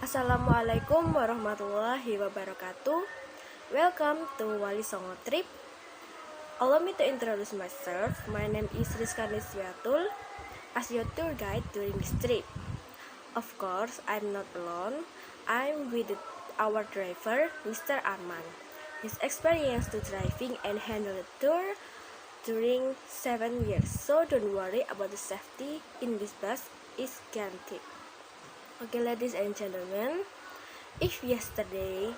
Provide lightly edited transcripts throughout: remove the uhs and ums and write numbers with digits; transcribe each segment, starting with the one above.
Assalamualaikum warahmatullahi wabarakatuh. Welcome to Wali Songo Trip. Allow me to introduce myself. My name is Rizka Nisyatul as your tour guide during this trip. Of course, I'm not alone. I'm with our driver, Mr. Arman. His experience to driving and handle the tour during 7 years. So don't worry about the safety in this bus is guaranteed. Okay, ladies and gentlemen, if yesterday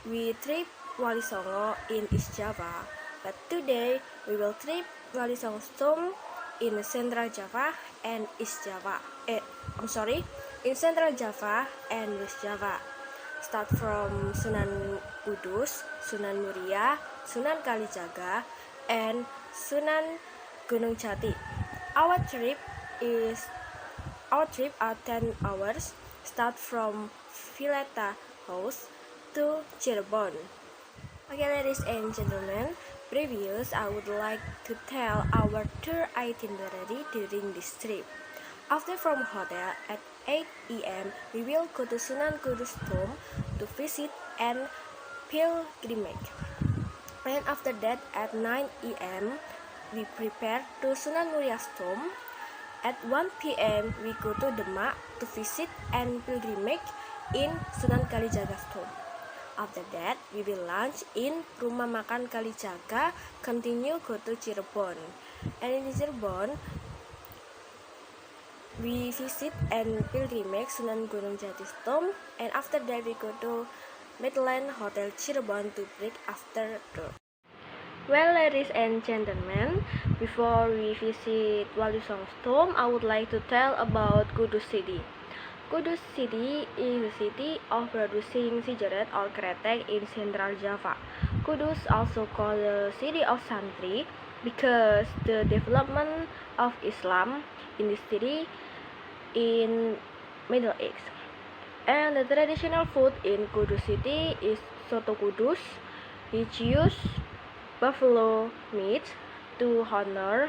we trip Wali Songo in East Java, but today we will trip Wali Songo Storm in Central Java and East Java. In Central Java and West Java. Start from Sunan Kudus, Sunan Muria, Sunan Kalijaga, and Sunan Gunung Jati. Our trip are 10 hours, start from Villeta House to Cirebon. Okay, ladies and gentlemen, previous I would like to tell our tour itinerary during this trip. After from hotel at 8 a.m., we will go to Sunan Kudus Tomb to visit and pilgrimage. And after that at 9 a.m., we prepare to Sunan Muria's tomb. At 1 p.m. we go to Demak to visit and pilgrimage in Sunan Kalijaga's tomb. After that, we will lunch in Rumah Makan Kalijaga, continue go to Cirebon. And in Cirebon, we visit and pilgrimage Sunan Gunung Jati's tomb. And after that, we go to Midland Hotel Cirebon to break after tour. Well, ladies and gentlemen, before we visit Wali Songo's tomb, I would like to tell about Kudus City. Kudus City is a city of producing cigarette or kretek in Central Java. Kudus also called the city of Santri because the development of Islam in this city in Middle East. And the traditional food in Kudus City is soto Kudus, which use buffalo meat to honor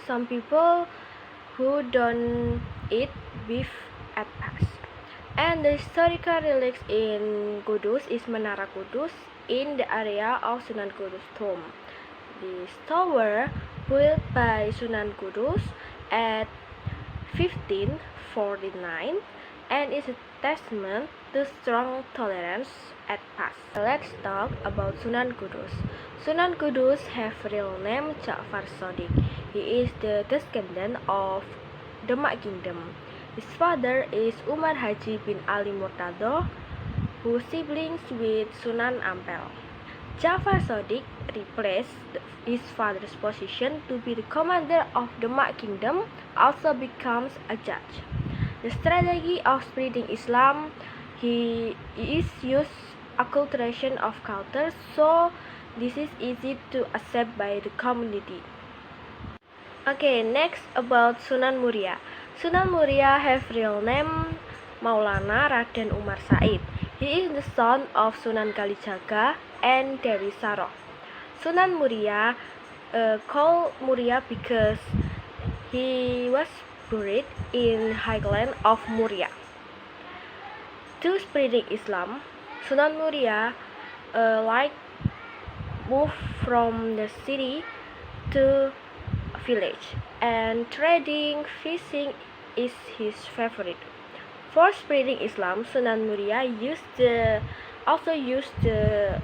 some people who don't eat beef at Pas. And the historical relics in Kudus is Menara Kudus in the area of Sunan Kudus tomb. This tower built by Sunan Kudus at 1549 and is a testament to strong tolerance at Pas. Let's talk about Sunan Kudus. Sunan Kudus have real name Ja'far Shodiq. He is the descendant of Demak Kingdom. His father is Umar Haji bin Ali Murtado, who siblings with Sunan Ampel. Ja'far Shodiq replaced his father's position to be the commander of Demak Kingdom, also becomes a judge. The strategy of spreading Islam, he is used acculturation of culture, so this is easy to accept by the community. Okay, next about Sunan Muria. Sunan Muria have real name Maulana Raden Umar Said. He is the son of Sunan Kalijaga and Dewi Saroh. Sunan Muria called Muria because he was buried in highland of Muria. To spreading Islam, Sunan Muria moved from the city to a village, and trading, fishing is his favorite. For spreading Islam, Sunan Muria also used the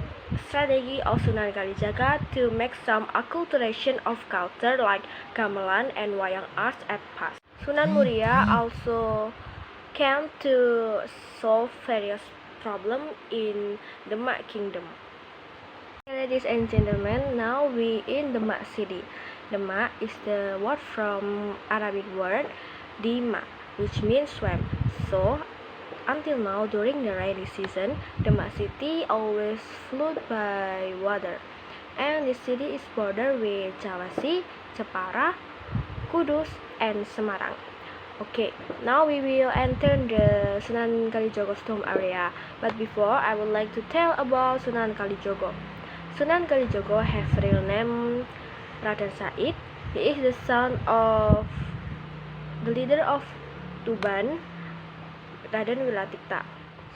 strategy of Sunan Kalijaga to make some acculturation of culture like gamelan and wayang arts at Pas. Sunan Muria also came to solve various problems in Demak Kingdom. Ladies and gentlemen, now we in Demak City. Demak is the word from Arabic word Dima, which means swamp. So until now, during the rainy season, Demak City always flooded by water. And the city is bordered with Jawasi, Jepara, Kudus, and Semarang. Okay, now we will enter the Sunan Kalijogo's tomb area. But before, I would like to tell about Sunan Kalijogo. Sunan Kalijogo have real name Raden Said. He is the son of the leader of Tuban, Raden Wilatikta.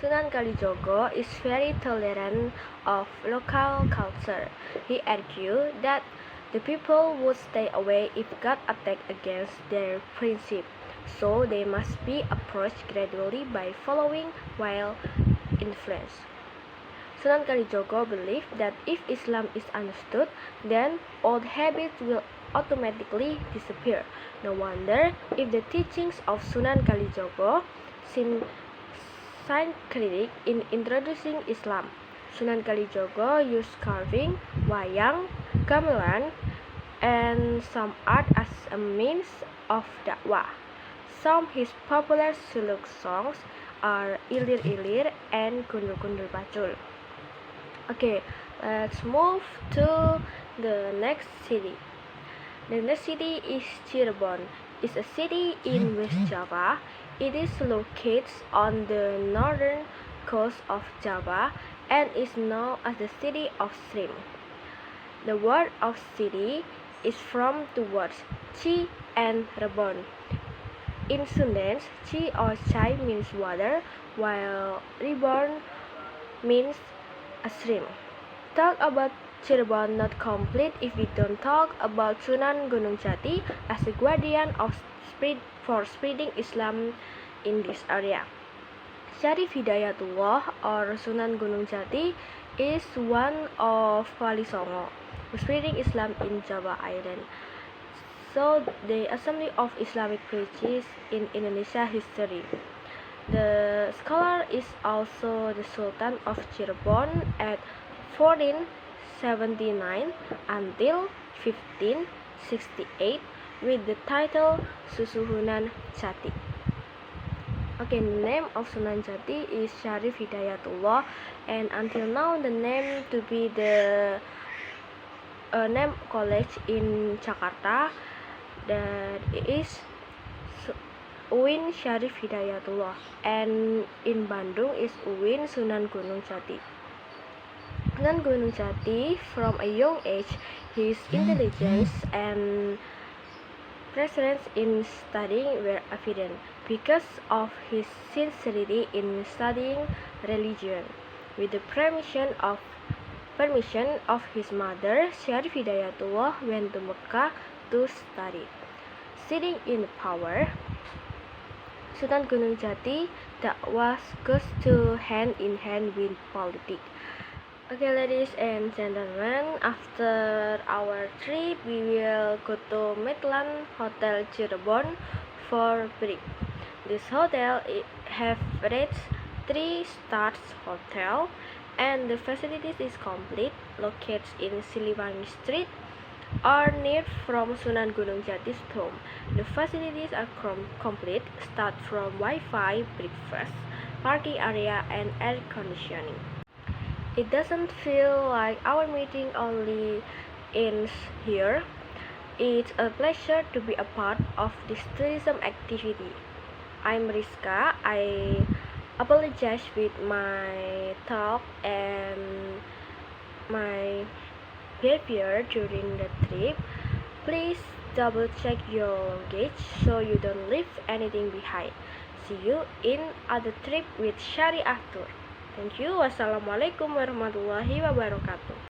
Sunan Kalijogo is very tolerant of local culture. He argued that the people would stay away if God attacked against their principle, so they must be approached gradually by following while influence. Sunan Kalijogo believed that if Islam is understood, then old habits will automatically disappear. No wonder if the teachings of Sunan Kalijogo seem syncretic in introducing Islam. Sunan Kalijogo used carving, wayang, gamelan, and some art as a means of dakwah. Some his popular suluk songs are Ilir Ilir and Gundul Gundul Pacul. Okay, let's move to the next city. The next city is Cirebon. It's a city in West Java. It is located on the northern coast of Java and is known as the city of shrimp. The word of city is from two words, Ci and Rebon. In Sundance, Ci or Chai means water, while Rebon means a shrimp. Talk about Cirebon not complete if we don't talk about Sunan Gunung Jati as the guardian of for spreading Islam in this area. Syarif Hidayatullah or Sunan Gunung Jati is one of Wali Songo who spreading Islam in Java Island. So the Assembly of Islamic Preachers in Indonesia history. The scholar is also the Sultan of Cirebon at 1479 until 1568 with the title Susuhunan Jati. Okay, the name of Sunan Jati is Syarif Hidayatullah, and until now the name to be the name college in Jakarta that is UIN Syarif Hidayatullah, and in Bandung is UIN Sunan Gunung Jati. Sunan Gunung Jati, from a young age, his intelligence and presence in studying were evident because of his sincerity in studying religion. With the permission of his mother, Syarif Hidayatullah went to Mecca to study. Sitting in power, Sunan Gunung Jati that goes to hand in hand with politics. Okay, ladies and gentlemen, after our trip, we will go to Midland Hotel Cirebon for break. This hotel have rated 3 stars hotel, and the facilities is complete, located in Siliwangi Street or near from Sunan Gunung Jati's home. The facilities are complete, start from Wi-Fi, breakfast, parking area, and air conditioning. It doesn't feel like our meeting only ends here. It's a pleasure to be a part of this tourism activity. I'm Rizka. I apologize with my talk and my behavior during the trip. Please double check your luggage so you don't leave anything behind. See you in other trip with Syariah Tour. Thank you. Wassalamualaikum warahmatullahi wabarakatuh.